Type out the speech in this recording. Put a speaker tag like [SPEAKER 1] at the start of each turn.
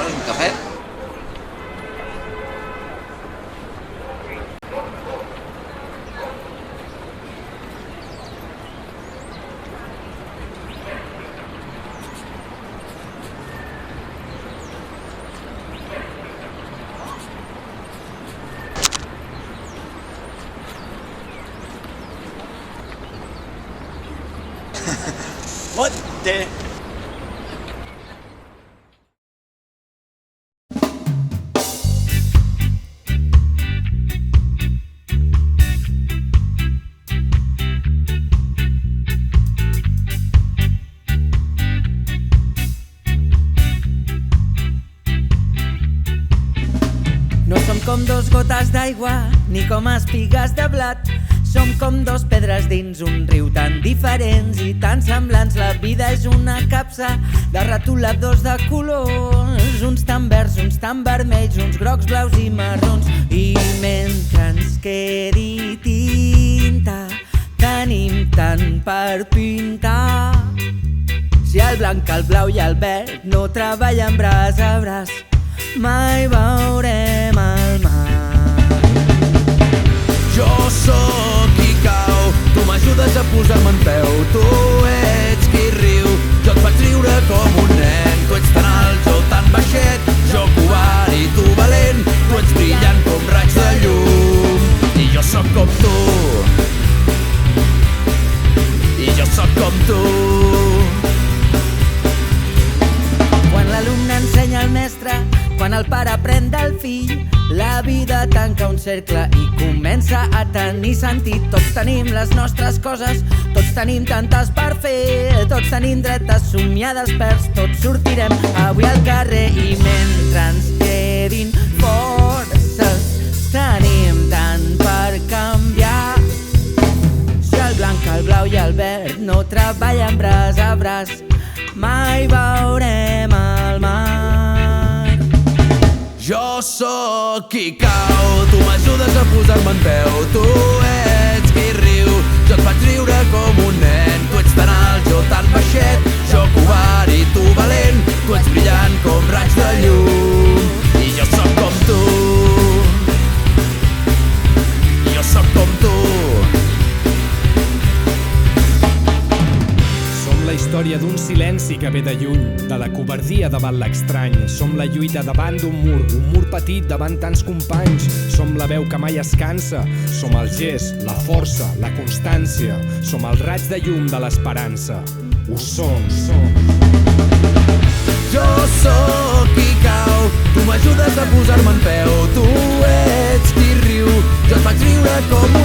[SPEAKER 1] Vols un cafè?
[SPEAKER 2] What the...
[SPEAKER 3] No som com dos gotes d'aigua, ni com espigues de blat. Som com dos pedres dins un riu tan diferents i tan semblants. La vida és una capsa de retoladors de colors, uns tan verds, uns tan vermells, uns grocs, blaus i marrons. I mentre ens quedi tinta, tenim tant per pintar. Si el blanc, el blau i el verd no treballen braç a braç, mai veurem el mar.
[SPEAKER 4] Jo sóc qui cau, tu m'ajudes a posar-me en peu. Tu ets qui riu, jo et faig riure com un nen. Tu ets tan alt, jo tan baixet, jo covard i tu valent. Tu ets brillant com raig de llum i jo sóc com tu. I jo sóc com tu.
[SPEAKER 3] Quan l'alumne ensenya al mestre, quan el pare pren del fill, la vida tanca un cercle i comença a tenir sentit. Tots tenim les nostres coses, tots tenim tantes per fer, tots tenim dret a somiar desperts, tots sortirem avui al carrer. I mentre ens quedin forces, tenim tant per canviar. Si el blanc, el blau i el verd no treballen braç a braç, mai veurem el mar.
[SPEAKER 4] Jo sóc qui cau, tu m'ajudes a posar-me en peu. Tu ets qui riu, jo et faig riure com un nen. Tu ets tan alt, jo tan baixet, jo covard i tu valent. Tu ets brillant com raig de llum i jo sóc com tu. Jo sóc com tu.
[SPEAKER 5] La història d'un silenci que ve de lluny, de la covardia davant l'estrany. Som la lluita davant d'un mur petit davant tants companys. Som la veu que mai es cansa, som el gest, la força, la constància. Som el raig de llum de l'esperança. Ho som.
[SPEAKER 4] Jo sóc qui cau, tu m'ajudes a posar-me en peu. Tu ets qui riu, jo et faig riure com